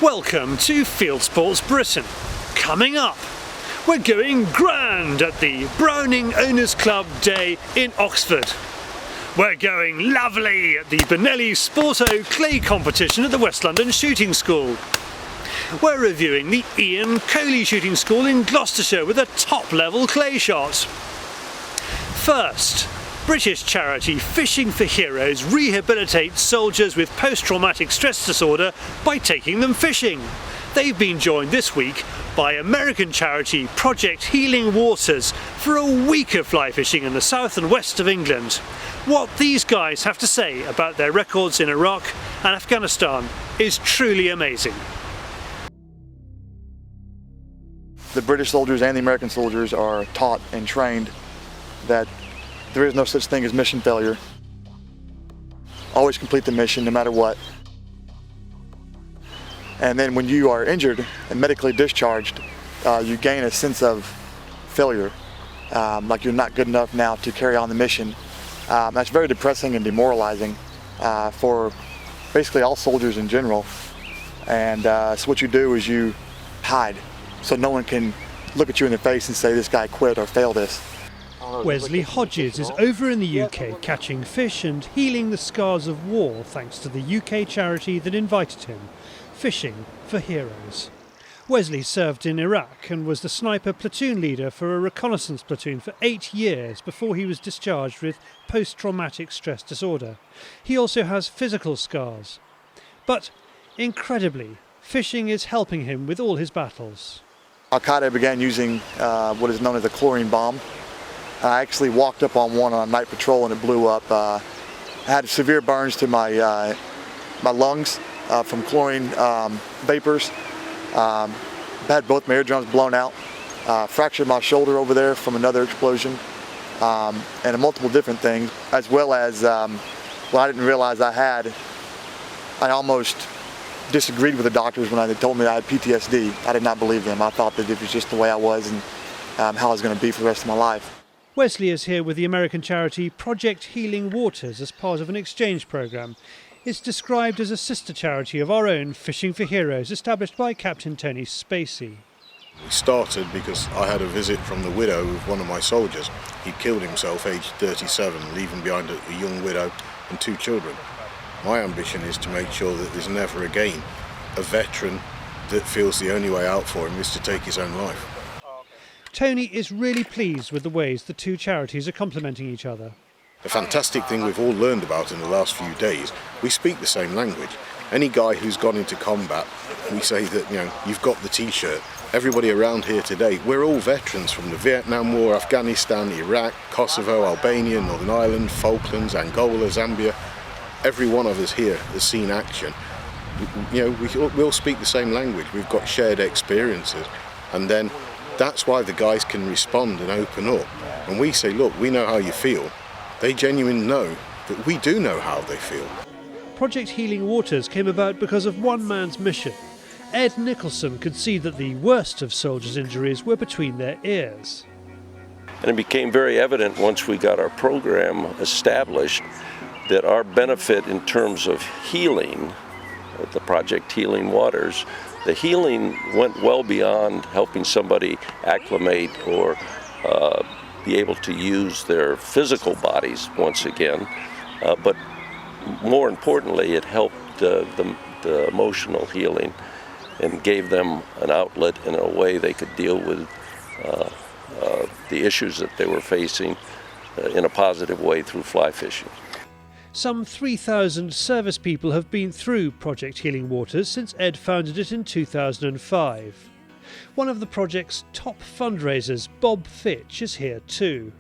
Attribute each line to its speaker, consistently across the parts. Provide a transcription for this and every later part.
Speaker 1: Welcome to Fieldsports Britain. Coming up, we're going grand at the Brownings Owners Club Day in Oxford. We're going lovely at the Benelli Sporto clay competition at the West London Shooting School. We're reviewing the Ian Coley Shooting School in Gloucestershire with a top-level clay shot. First, British charity Fishing for Heroes rehabilitates soldiers with post-traumatic stress disorder by taking them fishing. They've been joined this week by American charity Project Healing Waters for a week of fly fishing in the south and west of England. What these guys have to say about their records in Iraq and Afghanistan is truly amazing.
Speaker 2: The British soldiers and the American soldiers are taught and trained that there is no such thing as mission failure. Always complete the mission no matter what. And then when you are injured and medically discharged, you gain a sense of failure, like you're not good enough now to carry on the mission. That's very depressing and demoralizing for basically all soldiers in general. And so what you do is you hide, so no one can look at you in the face and say this guy quit or failed this.
Speaker 1: Wesley Hodges is over in the UK catching fish and healing the scars of war thanks to the UK charity that invited him, Fishing for Heroes. Wesley served in Iraq and was the sniper platoon leader for a reconnaissance platoon for 8 years before he was discharged with post-traumatic stress disorder. He also has physical scars. But, incredibly, fishing is helping him with all his battles.
Speaker 2: Al-Qaeda began using what is known as a chlorine bomb. I actually walked up on one on a night patrol and it blew up. I had severe burns to my lungs from chlorine vapors. Had both my eardrums blown out. Fractured my shoulder over there from another explosion, and multiple different things, as well as what I didn't realize I had. I almost disagreed with the doctors when they told me I had PTSD. I did not believe them. I thought that it was just the way I was and how I was going to be for the rest of my life.
Speaker 1: Wesley is here with the American charity Project Healing Waters as part of an exchange programme. It's described as a sister charity of our own Fishing for Heroes, established by Captain Tony Spacey.
Speaker 3: We started because I had a visit from the widow of one of my soldiers. He killed himself aged 37, leaving behind a young widow and 2 children. My ambition is to make sure that there's never again a veteran that feels the only way out for him is to take his own life.
Speaker 1: Tony is really pleased with the ways the two charities are complementing each other.
Speaker 3: The fantastic thing we've all learned about in the last few days, we speak the same language. Any guy who's gone into combat, we say that, you've got the t-shirt. Everybody around here today, we're all veterans from the Vietnam War, Afghanistan, Iraq, Kosovo, Albania, Northern Ireland, Falklands, Angola, Zambia. Every one of us here has seen action. We all speak the same language. We've got shared experiences. And then that's why the guys can respond and open up. When we say, look, we know how you feel, they genuinely know that we do know how they feel.
Speaker 1: Project Healing Waters came about because of one man's mission. Ed Nicholson could see that the worst of soldiers' injuries were between their ears.
Speaker 4: And it became very evident once we got our program established that our benefit in terms of healing, the Project Healing Waters, the healing went well beyond helping somebody acclimate or be able to use their physical bodies once again, but more importantly, it helped the emotional healing and gave them an outlet in a way they could deal with the issues that they were facing in a positive way through fly fishing.
Speaker 1: Some 3,000 service people have been through Project Healing Waters since Ed founded it in 2005. One of the project's top fundraisers, Bob Fitch, is here too.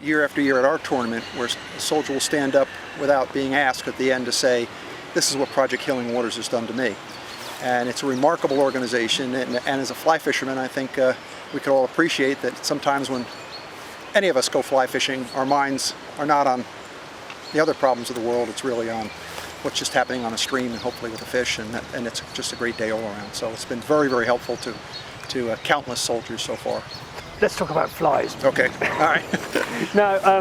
Speaker 5: Year after year at our tournament, where a soldier will stand up without being asked at the end to say, this is what Project Healing Waters has done to me. And it's a remarkable organization, and as a fly fisherman, I think we could all appreciate that sometimes when any of us go fly fishing, our minds are not on the other problems of the world, it's really on what's just happening on a stream and hopefully with a fish, and it's just a great day all around. So it's been very, very helpful to countless soldiers so far.
Speaker 1: Let's talk about flies.
Speaker 5: Okay, all right.
Speaker 1: Now,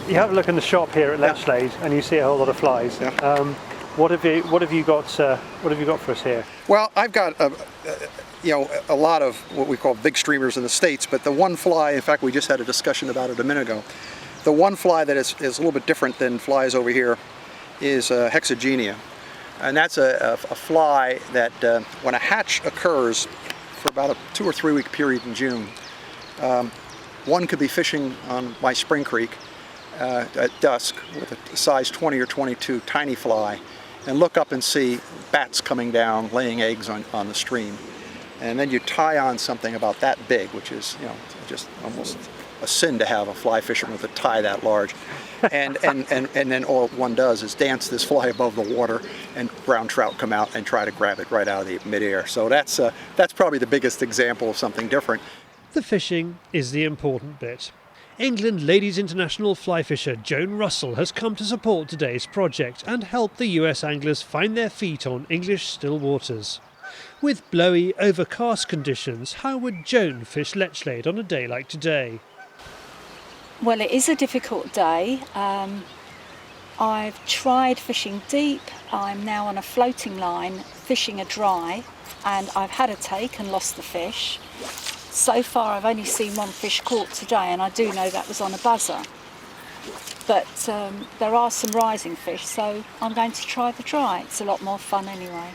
Speaker 1: you have a look in the shop here at Lechlade and you see a whole lot of flies.
Speaker 5: Yeah.
Speaker 1: What have you got for us here?
Speaker 5: Well, I've got a lot of what we call big streamers in the States, but the one fly, in fact, we just had a discussion about it a minute ago. The one fly that is a little bit different than flies over here is Hexagenia. And that's a fly that when a hatch occurs for about a 2 or 3 week period in June, one could be fishing on my spring creek at dusk with a size 20 or 22 tiny fly and look up and see bats coming down laying eggs on the stream. And then you tie on something about that big, which is just almost a sin to have a fly fisherman with a tie that large. And then all one does is dance this fly above the water, and brown trout come out and try to grab it right out of the midair. So that's probably the biggest example of something different.
Speaker 1: The fishing is the important bit. England Ladies International fly fisher Joan Russell has come to support today's project and help the US anglers find their feet on English still waters. With blowy, overcast conditions, how would Joan fish Lechlade on a day like today?
Speaker 6: Well, it is a difficult day. I've tried fishing deep. I'm now on a floating line fishing a dry, and I've had a take and lost the fish. So far I've only seen one fish caught today, and I do know that was on a buzzer. But there are some rising fish, so I'm going to try the dry. It's a lot more fun anyway.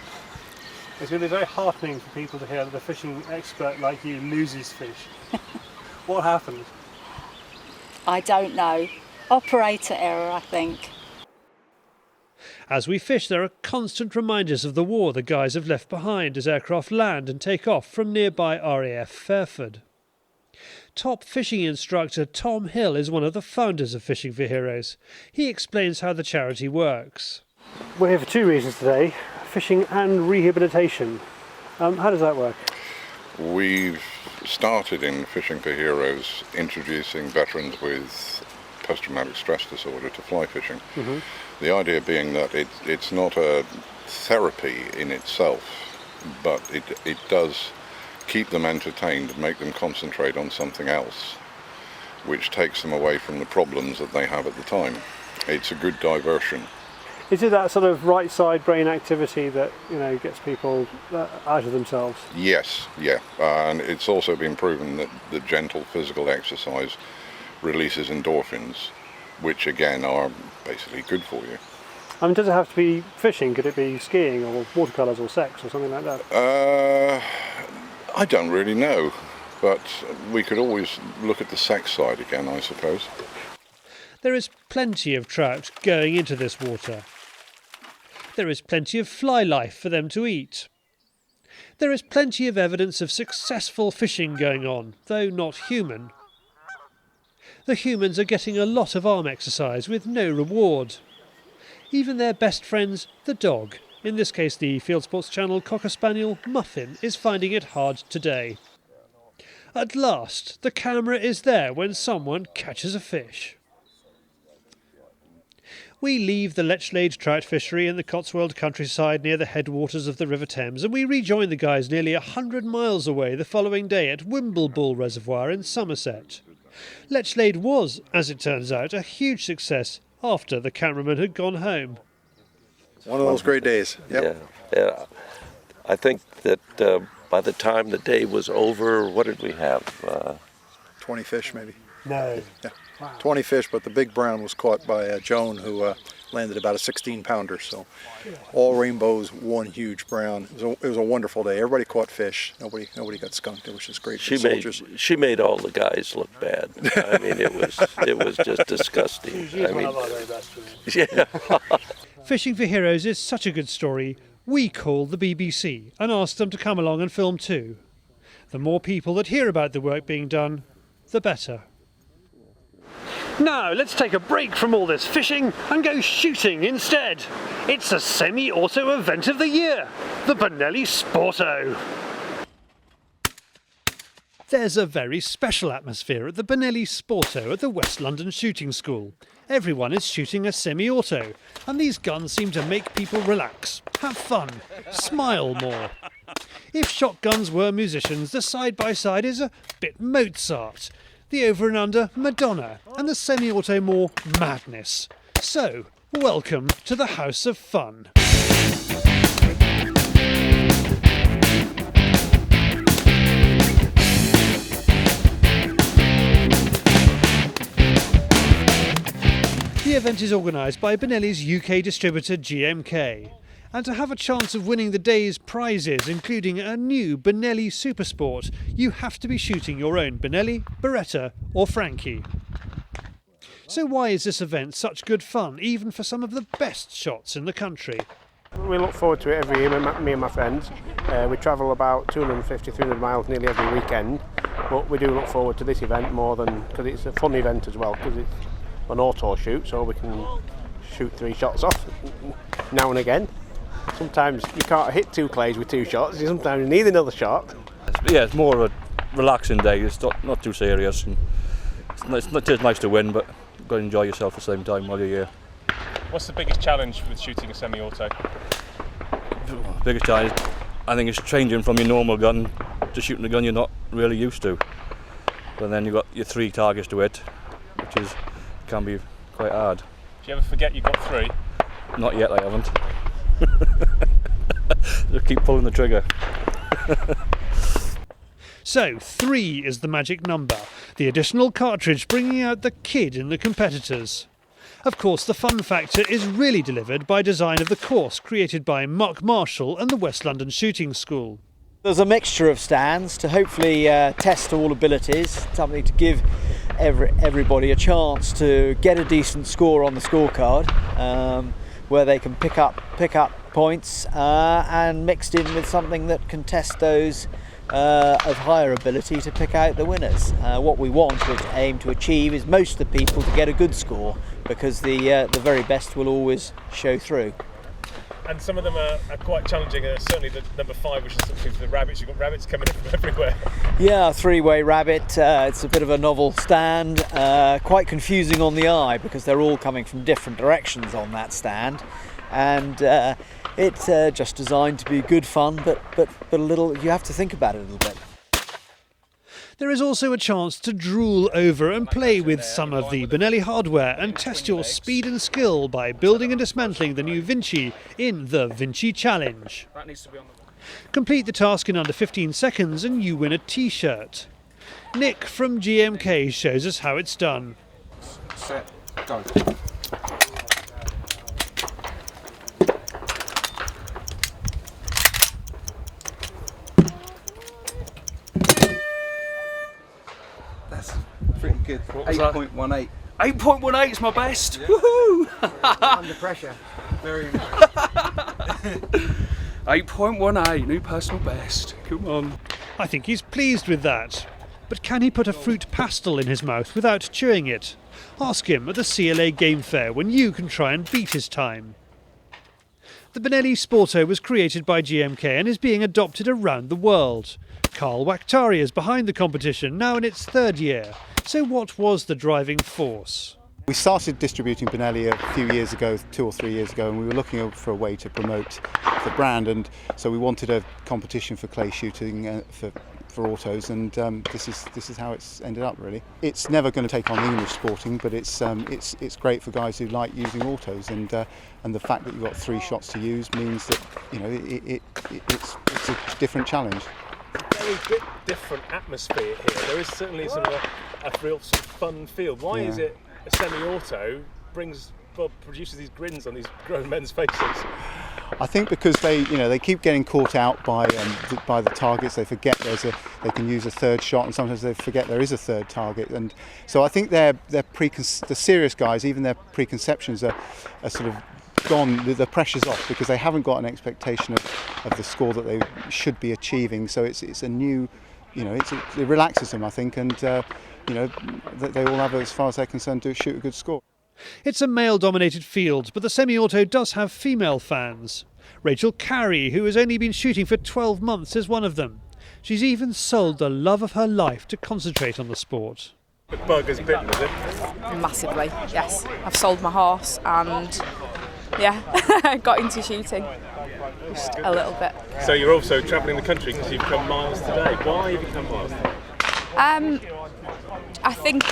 Speaker 1: It's going to be very heartening for people to hear that a fishing expert like you loses fish. What happened?
Speaker 6: I don't know. Operator error, I think.
Speaker 1: As we fish, there are constant reminders of the war the guys have left behind as aircraft land and take off from nearby RAF Fairford. Top fishing instructor Tom Hill is one of the founders of Fishing for Heroes. He explains how the charity works. We're here for two reasons today, fishing and rehabilitation. How does that work?
Speaker 7: We've started in Fishing for Heroes introducing veterans with post-traumatic stress disorder to fly fishing. Mm-hmm. The idea being that it's not a therapy in itself, but it does keep them entertained and make them concentrate on something else, which takes them away from the problems that they have at the time. It's a good diversion.
Speaker 1: Is it that sort of right side brain activity that gets people out of themselves?
Speaker 7: Yes, yeah, and it's also been proven that the gentle physical exercise releases endorphins, which again are basically good for you.
Speaker 1: I mean, does it have to be fishing? Could it be skiing or watercolours or sex or something like that?
Speaker 7: I don't really know, but we could always look at the sex side again, I suppose.
Speaker 1: There is plenty of trout going into this water. There is plenty of fly life for them to eat. There is plenty of evidence of successful fishing going on, though not human. The humans are getting a lot of arm exercise with no reward. Even their best friends, the dog, in this case the Fieldsports Channel Cocker Spaniel Muffin, is finding it hard today. At last, the camera is there when someone catches a fish. We leave the Lechlade trout fishery in the Cotswold countryside near the headwaters of the River Thames, and we rejoin the guys nearly 100 miles away the following day at Wimblebull Reservoir in Somerset. Lechlade was, as it turns out, a huge success after the cameraman had gone home.
Speaker 5: One of those great days. Yep.
Speaker 4: Yeah. I think that by the time the day was over, what did we have?
Speaker 5: 20 fish maybe.
Speaker 1: No.
Speaker 5: Yeah. Wow. 20 fish, but the big brown was caught by Joan, who landed about a 16-pounder. So all rainbows, one huge brown. It was a wonderful day. Everybody caught fish. Nobody got skunked. It was just great.
Speaker 4: She made all the guys look bad. I mean, it was just disgusting.
Speaker 1: She's one of our very best friends.
Speaker 4: Yeah.
Speaker 1: Fishing for Heroes is such a good story. We called the BBC and asked them to come along and film too. The more people that hear about the work being done, the better. Now, let's take a break from all this fishing and go shooting instead. It's a semi-auto event of the year, the Benelli Sporto. There's a very special atmosphere at the Benelli Sporto at the West London Shooting School. Everyone is shooting a semi-auto, and these guns seem to make people relax, have fun, smile more. If shotguns were musicians, the side-by-side is a bit Mozart. The over and under, Madonna, and the semi-auto more madness. So, welcome to the House of Fun. The event is organised by Benelli's UK distributor GMK. And to have a chance of winning the day's prizes, including a new Benelli Supersport, you have to be shooting your own Benelli, Beretta or Frankie. So why is this event such good fun, even for some of the best shots in the country?
Speaker 8: We look forward to it every year, me and my friends. We travel about 250, 300 miles nearly every weekend, but we do look forward to this event more than, because it's a fun event as well, because it's an auto shoot, so we can shoot 3 shots off now and again. Sometimes you can't hit 2 clays with 2 shots, sometimes you need another shot.
Speaker 9: Yeah, it's more of a relaxing day, it's not too serious. And it is nice to win, but you've got to enjoy yourself at the same time while you're here.
Speaker 10: What's the biggest challenge with shooting a semi-auto?
Speaker 9: Biggest challenge, I think, is changing from your normal gun to shooting a gun you're not really used to. But then you've got your 3 targets to hit, which can be quite hard.
Speaker 10: Do you ever forget you've got 3?
Speaker 9: Not yet, I haven't. Just keep pulling the trigger.
Speaker 1: So 3 is the magic number, the additional cartridge bringing out the kid in the competitors. Of course, the fun factor is really delivered by design of the course created by Mark Marshall and the West London Shooting School.
Speaker 11: There's a mixture of stands to hopefully test all abilities, something to give everybody a chance to get a decent score on the scorecard, where they can pick up points, and mixed in with something that can test those of higher ability to pick out the winners. What we want to aim to achieve is most of the people to get a good score, because the very best will always show through.
Speaker 10: And some of them are quite challenging, certainly the number 5, which is something for the rabbits. You've got rabbits coming in from everywhere.
Speaker 11: Yeah, 3-way rabbit. It's a bit of a novel stand, quite confusing on the eye because they're all coming from different directions on that stand, and it's just designed to be good fun, but a little, you have to think about it a little bit.
Speaker 1: There is also a chance to drool over and play with some of the Benelli hardware and test your speed and skill by building and dismantling the new Vinci in the Vinci Challenge. Complete the task in under 15 seconds and you win a t-shirt. Nick from GMK shows us how it's done.
Speaker 12: Set, go. That's pretty good. 8.18.
Speaker 13: 8.18 is my best. Yeah. Woohoo!
Speaker 12: Under pressure. Very
Speaker 13: 8.18, new personal best. Come on.
Speaker 1: I think he's pleased with that. But can he put a fruit pastel in his mouth without chewing it? Ask him at the CLA Game Fair when you can try and beat his time. The Benelli Sporto was created by GMK and is being adopted around the world. Carl Wachtari is behind the competition, now in its 3rd year. So what was the driving force?
Speaker 14: We started distributing Benelli a few years ago, 2 or 3 years ago, and we were looking for a way to promote the brand, and so we wanted a competition for clay shooting for autos, and this is how it's ended up, really. It's never going to take on English sporting, but it's great for guys who like using autos, and the fact that you've got 3 shots to use means that it's a different challenge.
Speaker 10: Very bit different atmosphere here. There is certainly sort of a real sort of fun feel. Why is it a semi-auto produces these grins on these grown men's faces?
Speaker 14: I think because they keep getting caught out by the targets. They forget they can use a 3rd shot, and sometimes they forget there is a 3rd target. And so I think the serious guys, even their preconceptions are sort of gone. The pressure's off because they haven't got an expectation of the score that they should be achieving. So it's a new, it relaxes them, I think, and that they all have, as far as they're concerned, to shoot a good score.
Speaker 1: It's a male-dominated field, but the semi-auto does have female fans. Rachel Carey, who has only been shooting for 12 months, is one of them. She's even sold the love of her life to concentrate on the sport.
Speaker 10: The bug has bitten, is it?
Speaker 15: Massively, yes. I've sold my horse and, got into shooting. Just a little bit.
Speaker 10: So you're also travelling the country because you've come miles today. Why have you come miles today?
Speaker 15: I think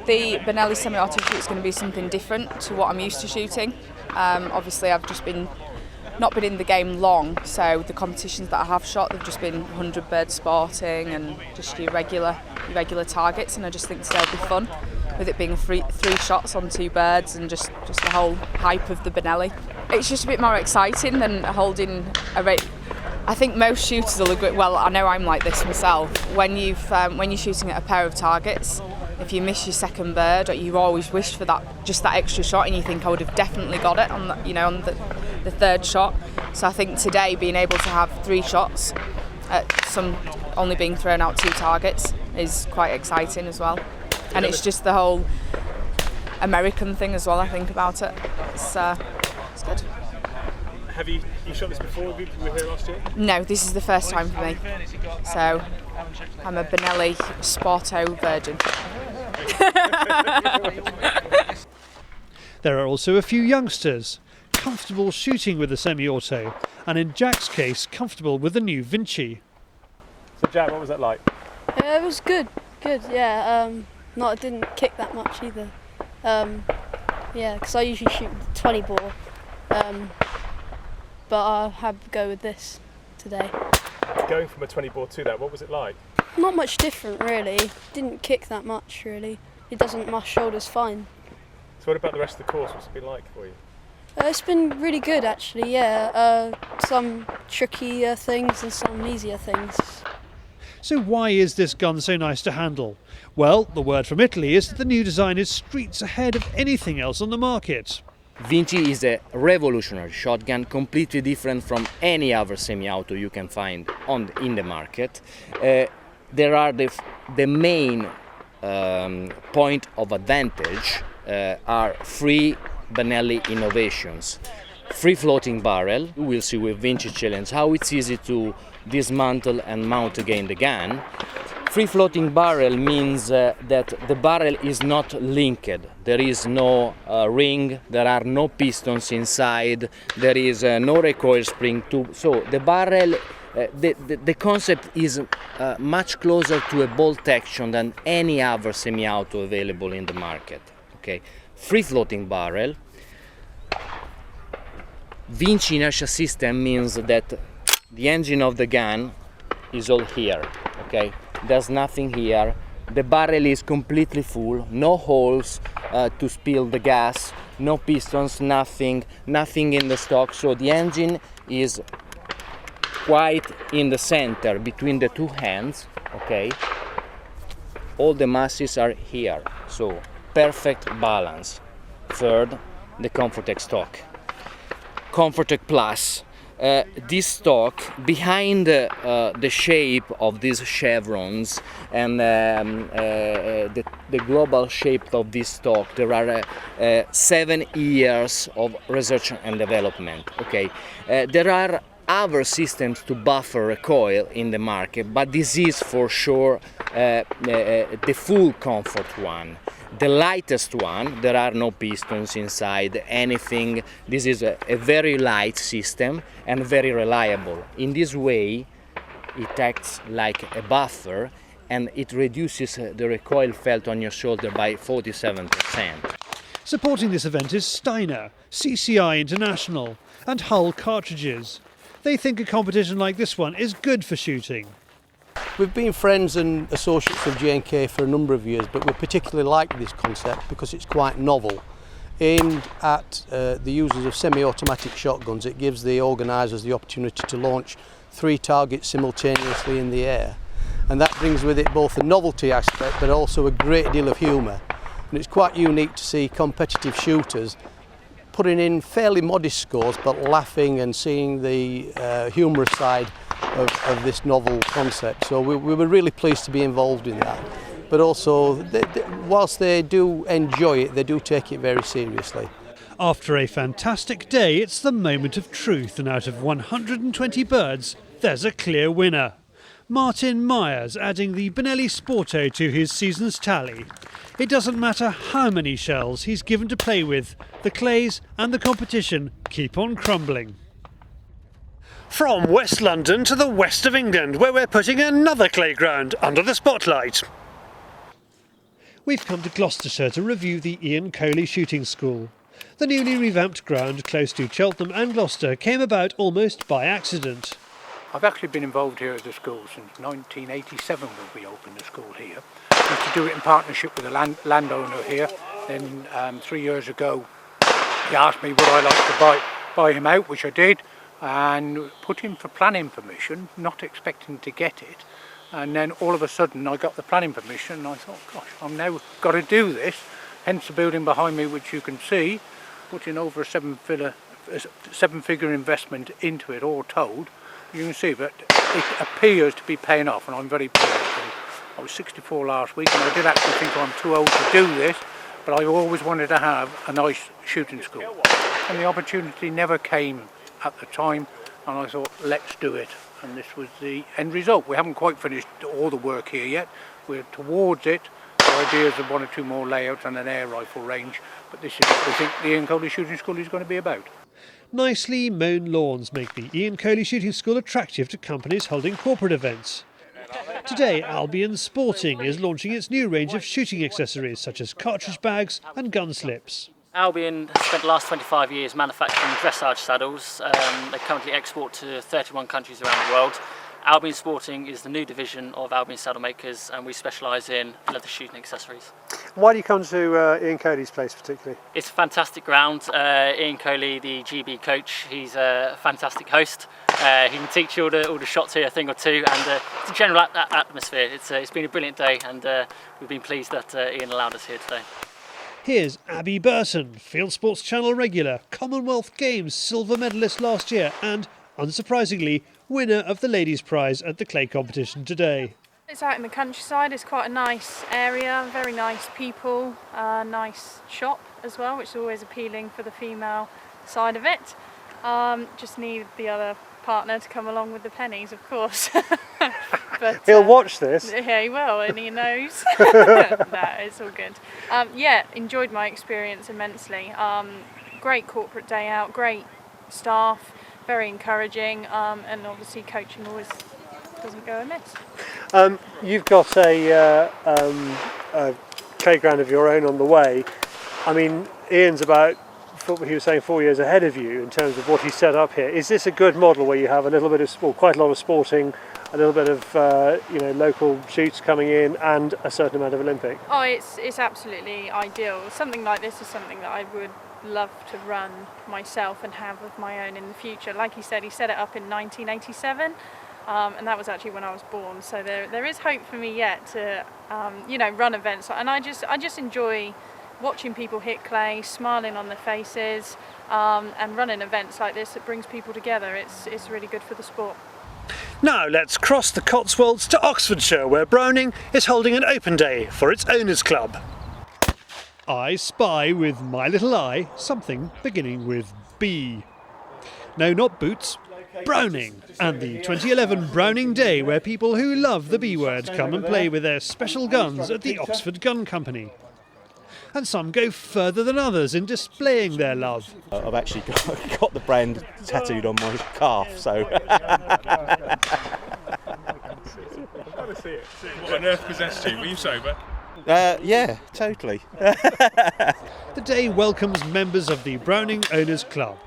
Speaker 15: the Benelli semi-auto shoot is going to be something different to what I'm used to shooting. Obviously I've just not been in the game long, so the competitions that I have shot, they've just been 100 bird sporting and just your regular targets, and I just think today will be fun. with it being three shots on 2 birds and just the whole hype of the Benelli. It's just a bit more exciting than holding a rate. I think most shooters will agree, well, I know I'm like this myself, when you're shooting at a pair of targets, if you miss your second bird, you always wish for that extra shot, and you think I would have definitely got it on the third shot. So I think today being able to have 3 shots at some only being thrown out 2 targets is quite exciting as well. And it's just the whole American thing as well, I think, about it. It's good.
Speaker 10: Have you shot this before? You were here last year?
Speaker 15: No, this is the first time for me. So I'm a Benelli Sporto virgin.
Speaker 1: There are also a few youngsters, comfortable shooting with the semi-auto, and in Jack's case, comfortable with the new Vinci.
Speaker 10: So Jack, what was that like?
Speaker 16: It was good, yeah. It didn't kick that much either. Yeah, because I usually shoot 20 bore, but I had to go with this today.
Speaker 10: Going from a 20 bore to that, what was it like?
Speaker 16: Not much different really. Didn't kick that much really. It doesn't. My shoulder's fine.
Speaker 10: So what about the rest of the course? What's it been like for you?
Speaker 16: It's been really good actually. Yeah, some trickier things and some easier things.
Speaker 1: So why is this gun so nice to handle? Well, the word from Italy is that the new design is streets ahead of anything else on the market.
Speaker 17: Vinci is a revolutionary shotgun, completely different from any other semi-auto you can find in the market. There are the main point of advantage are 3 Benelli innovations. Free floating barrel, we'll see with Vinci Challenge how it's easy to dismantle and mount again the gun. Free floating barrel means that the barrel is not linked. There is no ring, there are no pistons inside, there is no recoil spring tube. So the barrel, the concept is much closer to a bolt action than any other semi-auto available in the market. Okay, free floating barrel. Vinci inertia system means that the engine of the gun is all here, okay? There's nothing here. The barrel is completely full, no holes to spill the gas, no pistons, nothing in the stock. So the engine is quite in the center between the 2 hands, okay? All the masses are here, so perfect balance. Third, the Comfortech stock. Comfortech Plus. This stock, behind the shape of these chevrons and the global shape of this stock, there are 7 years of research and development. Okay, there are other systems to buffer recoil in the market, but this is for sure the full comfort one. The lightest one, there are no pistons inside, anything. This is a very light system and very reliable. In this way, it acts like a buffer and it reduces the recoil felt on your shoulder by 47%.
Speaker 1: Supporting this event is Steiner, CCI International, and Hull Cartridges. They think a competition like this one is good for shooting.
Speaker 18: We've been friends and associates of J&K for a number of years, but we particularly like this concept because it's quite novel. Aimed at the users of semi-automatic shotguns, it gives the organisers the opportunity to launch 3 targets simultaneously in the air. And that brings with it both a novelty aspect but also a great deal of humour. And it's quite unique to see competitive shooters putting in fairly modest scores but laughing and seeing the humorous side of this novel concept. So we were really pleased to be involved in that. But also, whilst they do enjoy it, they do take it very seriously.
Speaker 1: After a fantastic day, it's the moment of truth, and out of 120 birds, there's a clear winner. Martin Myers adding the Benelli Sporto to his season's tally. It doesn't matter how many shells he's given to play with, the clays and the competition keep on crumbling. From West London to the west of England, where we're putting another clay ground under the spotlight. We've come to Gloucestershire to review the Ian Coley Shooting School. The newly revamped ground close to Cheltenham and Gloucester came about almost by accident.
Speaker 19: I've actually been involved here at the school since 1987 when we opened the school here. We used to do it in partnership with a landowner here. Then 3 years ago he asked me would I like to buy him out, which I did, and put in for planning permission, not expecting to get it. And then all of a sudden I got the planning permission and I thought, gosh, I've now got to do this. Hence the building behind me, which you can see, putting over a seven-figure investment into it, all told. You can see, but it appears to be paying off, and I'm very pleased. I was 64 last week, and I did actually think I'm too old to do this, but I always wanted to have a nice shooting school. And the opportunity never came at the time, and I thought, let's do it. And this was the end result. We haven't quite finished all the work here yet. We're towards it. The ideas of 1 or 2 more layouts and an air rifle range, but this is what we think the Ian Coley Shooting School is going to be about.
Speaker 1: Nicely mown lawns make the Ian Coley Shooting School attractive to companies holding corporate events. Today, Albion Sporting is launching its new range of shooting accessories such as cartridge bags and gun slips.
Speaker 20: Albion has spent the last 25 years manufacturing dressage saddles. They currently export to 31 countries around the world. Albion Sporting is the new division of Albion Saddle Makers, and we specialise in leather shooting accessories.
Speaker 1: Why do you come to Ian Coley's place particularly?
Speaker 20: It's a fantastic ground. Ian Coley, the GB coach, he's a fantastic host. He can teach you all the shots here, a thing or two, and it's a general atmosphere. It's been a brilliant day, and we've been pleased that Ian allowed us here today.
Speaker 1: Here's Abbey Burton, Fieldsports Channel regular, Commonwealth Games silver medalist last year, and, unsurprisingly, winner of the ladies' prize at the clay competition today.
Speaker 21: It's out in the countryside. It's quite a nice area, very nice people, nice shop as well, which is always appealing for the female side of it. Just need the other partner to come along with the pennies, of course. But,
Speaker 1: he'll watch this.
Speaker 21: Yeah, he will, and he knows. No, it's all good. Yeah, enjoyed my experience immensely. Great corporate day out, great staff, very encouraging, and obviously coaching always doesn't go amiss.
Speaker 1: You've got a playground of your own on the way. I mean, Ian's about, he was saying, 4 years ahead of you in terms of what he set up here. Is this a good model where you have a little bit of, well, quite a lot of sporting, a little bit of local shoots coming in, and a certain amount of Olympic?
Speaker 21: Oh, it's absolutely ideal. Something like this is something that I would love to run myself and have of my own in the future. Like he said, he set it up in 1987, and that was actually when I was born. So there is hope for me yet to run events, and I just enjoy watching people hit clay, smiling on their faces, and running events like this that brings people together. It's really good for the sport.
Speaker 1: Now let's cross the Cotswolds to Oxfordshire, where Browning is holding an open day for its owners' club. I spy with my little eye something beginning with B. No, not boots, Browning, and the 2011 Browning Day, where people who love the B word come and play with their special guns at the Oxford Gun Company. And some go further than others in displaying their love.
Speaker 22: I've actually got the brand tattooed on my calf, so...
Speaker 10: I've got to see it. What on earth possessed you? Were you sober?
Speaker 22: Yeah, totally.
Speaker 1: The day welcomes members of the Browning Owners Club.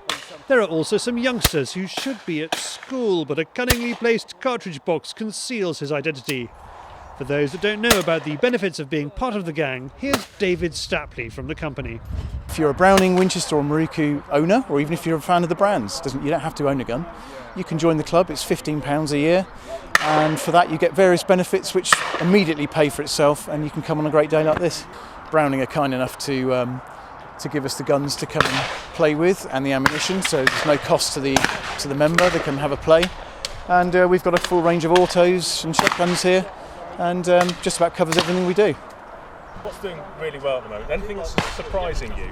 Speaker 1: There are also some youngsters who should be at school, but a cunningly placed cartridge box conceals his identity. For those that don't know about the benefits of being part of the gang, here's David Stapley from the company.
Speaker 23: If you're a Browning, Winchester or Maruku owner, or even if you're a fan of the brands, you don't have to own a gun, you can join the club. It's £15 a year, and for that you get various benefits which immediately pay for itself, and you can come on a great day like this. Browning are kind enough to give us the guns to come and play with, and the ammunition, so there's no cost to the member. They can have a play, and we've got a full range of autos and shotguns here, and just about covers everything we do.
Speaker 10: What's doing really well at the moment? Anything that's surprising you?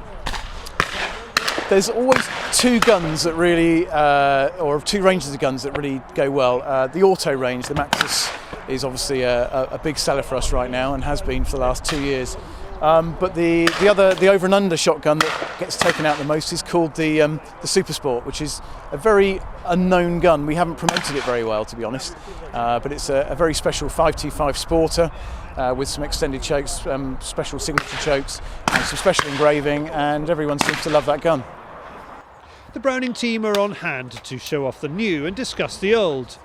Speaker 23: There's always two guns that really, or two ranges of guns that really go well. The auto range, the Maxus, is obviously a big seller for us right now, and has been for the last 2 years. But the over and under shotgun that gets taken out the most is called the Super Sport, which is a very unknown gun. We haven't promoted it very well, to be honest, but it's a very special 525 Sporter with some extended chokes, special signature chokes, and some special engraving, and everyone seems to love that gun.
Speaker 1: The Browning team are on hand to show off the new and discuss the old.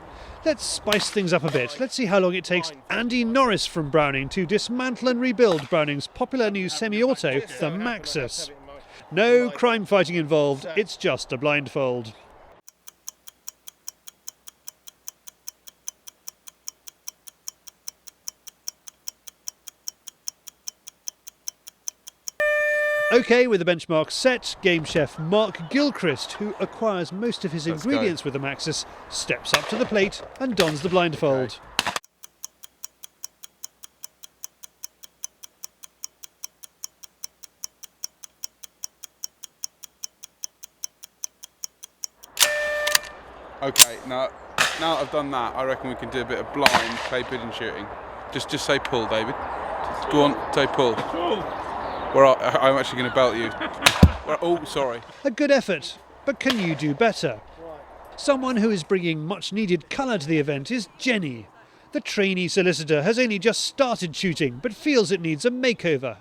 Speaker 1: Let's spice things up a bit. Let's see how long it takes Andy Norris from Browning to dismantle and rebuild Browning's popular new semi-auto, the Maxus. No crime fighting involved, it's just a blindfold. OK, with the benchmark set, Game Chef Mark Gilchrist, who acquires most of his ingredients with the Maxus, steps up to the plate and dons the blindfold.
Speaker 13: Okay, now I've done that, I reckon we can do a bit of blind clay pigeon shooting. Just say pull, David. Go on, say pull. I'm actually going to belt you. Oh, sorry.
Speaker 1: A good effort, but can you do better? Someone who is bringing much needed colour to the event is Jenny. The trainee solicitor has only just started shooting, but feels it needs a makeover.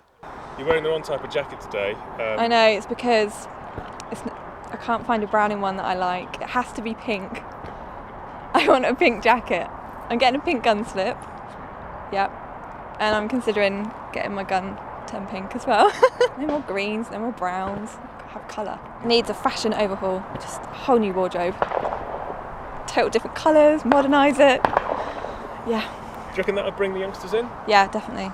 Speaker 10: You're wearing the wrong type of jacket today.
Speaker 2: I know, it's because I can't find a Browning one that I like. It has to be pink. I want a pink jacket. I'm getting a pink gun slip. Yep. And I'm considering getting my gun turn pink as well. No more greens, no more browns. Have colour. Needs a fashion overhaul. Just a whole new wardrobe. Total different colours, modernise it. Yeah.
Speaker 10: Do you reckon that would bring the youngsters in?
Speaker 2: Yeah, definitely.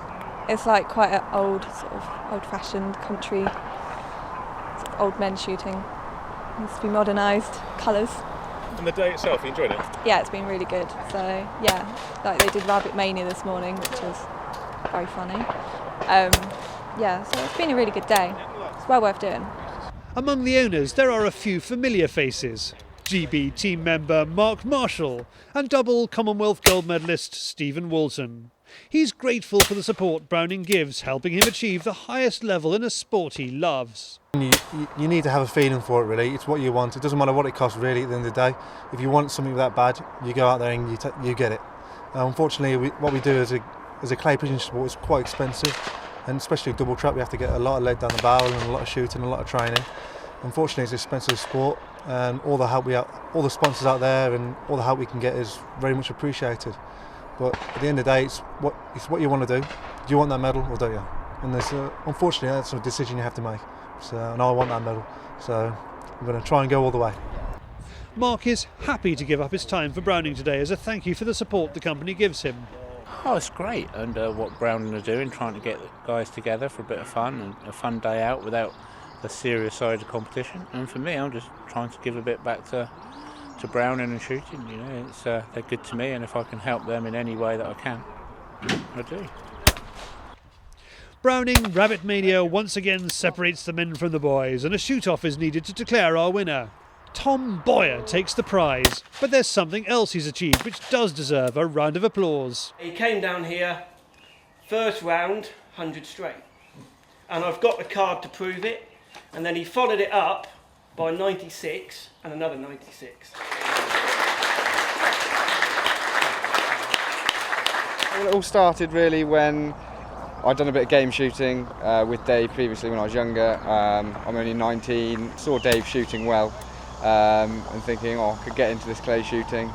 Speaker 2: It's like quite an old-fashioned country, sort of old men shooting. Needs to be modernised. Colours.
Speaker 10: And the day itself, you enjoyed it?
Speaker 2: Yeah, it's been really good. So yeah, like they did Rabbit Mania this morning, which was very funny. Yeah, so it's been a really good day. It's well worth doing.
Speaker 1: Among the owners, there are a few familiar faces. GB team member Mark Marshall and double Commonwealth gold medalist Stephen Walton. He's grateful for the support Browning gives, helping him achieve the highest level in a sport he loves.
Speaker 3: You need to have a feeling for it, really. It's what you want. It doesn't matter what it costs, really, at the end of the day. If you want something that bad, you go out there and you get it. Unfortunately, what we do as a clay pigeon sport is quite expensive, and especially double trap, we have to get a lot of lead down the barrel and a lot of shooting, a lot of training. Unfortunately, it's an expensive sport, and all the sponsors out there and all the help we can get is very much appreciated. But at the end of the day, it's what you want to do. Do you want that medal or don't you? And unfortunately, that's a decision you have to make. And I want that medal, so I'm going to try and go all the way.
Speaker 1: Mark is happy to give up his time for Browning today as a thank you for the support the company gives him.
Speaker 6: Oh, it's great, and what Browning are doing, trying to get the guys together for a bit of fun and a fun day out without the serious side of competition. And for me, I'm just trying to give a bit back to Browning and shooting. You know, they're good to me, and if I can help them in any way that I can, I do.
Speaker 1: Browning Rabbit Mania once again separates the men from the boys, and a shoot-off is needed to declare our winner. Tom Boyer takes the prize, but there's something else he's achieved which does deserve a round of applause.
Speaker 24: He came down here, first round, 100 straight. And I've got the card to prove it. And then he followed it up by 96 and another 96.
Speaker 25: Well, it all started really when I'd done a bit of game shooting with Dave previously when I was younger. I'm only 19, saw Dave shooting well. And thinking, I could get into this clay shooting.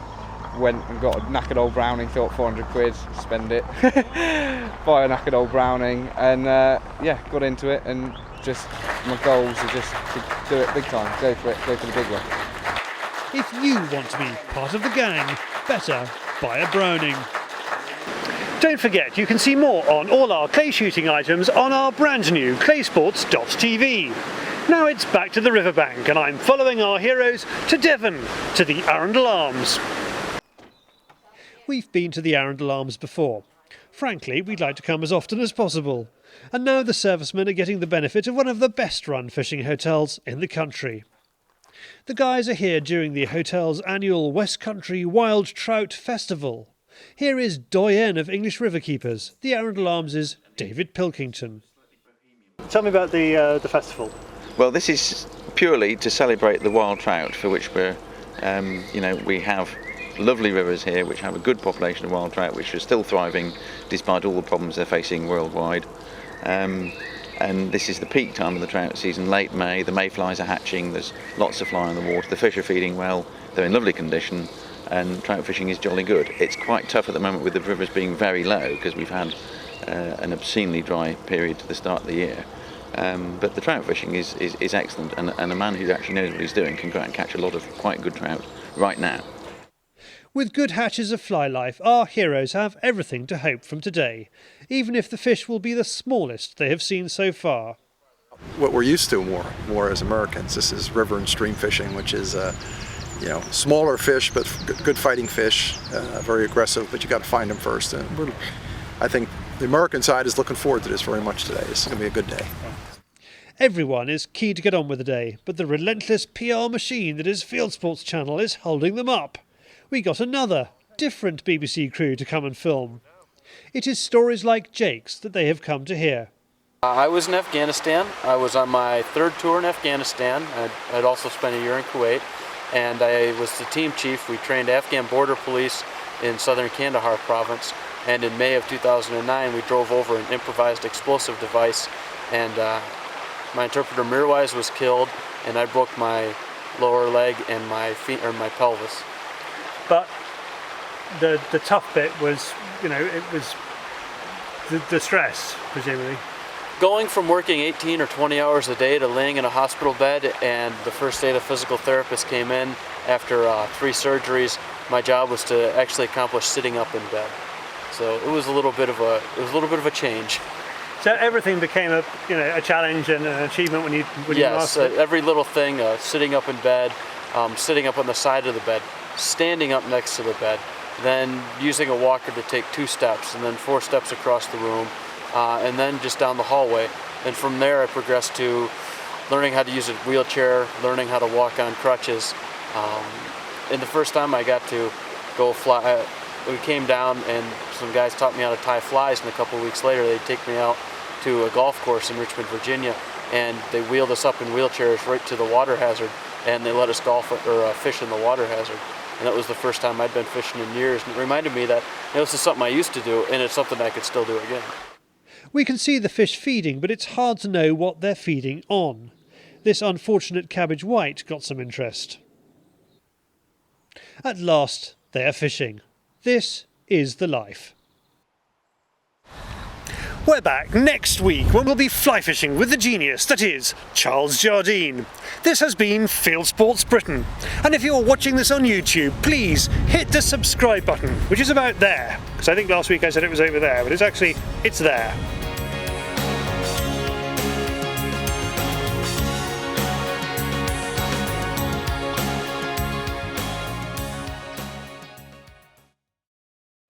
Speaker 25: Went and got a knackered old Browning, thought 400 quid, spend it. Buy a knackered old Browning, and got into it. And just my goals are just to do it big time, go for it, go for the big one.
Speaker 1: If you want to be part of the gang, better buy a Browning. Don't forget, you can see more on all our clay shooting items on our brand new claysports.tv. Now it's back to the riverbank, and I'm following our heroes to Devon, to the Arundel Arms. We've been to the Arundel Arms before. Frankly, we'd like to come as often as possible. And now the servicemen are getting the benefit of one of the best-run fishing hotels in the country. The guys are here during the hotel's annual West Country Wild Trout Festival. Here is doyen of English riverkeepers, the Arundel Arms' David Pilkington. Tell me about the festival.
Speaker 26: Well, this is purely to celebrate the wild trout, for which we have lovely rivers here which have a good population of wild trout which are still thriving despite all the problems they're facing worldwide. And this is the peak time of the trout season, late May. The mayflies are hatching, there's lots of fly in the water, the fish are feeding well, they're in lovely condition, and trout fishing is jolly good. It's quite tough at the moment with the rivers being very low because we've had an obscenely dry period to the start of the year. But the trout fishing is excellent, and a man who actually knows what he's doing can go out and catch a lot of quite good trout right now.
Speaker 1: With good hatches of fly life, our heroes have everything to hope from today, even if the fish will be the smallest they have seen so far.
Speaker 4: What we're used to more as Americans, this is river and stream fishing, which is smaller fish but good fighting fish, very aggressive, but you got to find them first. And I think the American side is looking forward to this very much today. It's going to be a good day.
Speaker 1: Everyone is keen to get on with the day, but the relentless PR machine that is Fieldsports Channel is holding them up. We got another, different BBC crew to come and film. It is stories like Jake's that they have come to hear.
Speaker 5: I was in Afghanistan. I was on my third tour in Afghanistan. I'd also spent a year in Kuwait, and I was the team chief. We trained Afghan border police in southern Kandahar province, and in May of 2009 we drove over an improvised explosive device, and my interpreter Mirwais was killed, and I broke my lower leg and my feet, or my pelvis.
Speaker 1: But the tough bit was, it was the stress, presumably.
Speaker 5: Going from working 18 or 20 hours a day to laying in a hospital bed, and the first day the physical therapist came in after 3 surgeries, my job was to actually accomplish sitting up in bed. So it was a little bit of a change.
Speaker 1: So everything became a challenge and an achievement when you mastered it?
Speaker 5: Yes, every little thing, sitting up in bed, sitting up on the side of the bed, standing up next to the bed, then using a walker to take 2 steps, and then 4 steps across the room, and then just down the hallway. And from there I progressed to learning how to use a wheelchair, learning how to walk on crutches. And the first time I got to go fly, we came down and some guys taught me how to tie flies, and a couple of weeks later they'd take me out to a golf course in Richmond, Virginia, and they wheeled us up in wheelchairs right to the water hazard, and they let us fish in the water hazard. And that was the first time I'd been fishing in years, and it reminded me that this is something I used to do, and it's something I could still do again.
Speaker 1: We can see the fish feeding, but it's hard to know what they're feeding on. This unfortunate cabbage white got some interest. At last, they are fishing. This is the life. We're back next week when we'll be fly fishing with the genius that is Charles Jardine. This has been Fieldsports Britain, and if you're watching this on YouTube, please hit the subscribe button, which is about there, because I think last week I said it was over there, but it's there.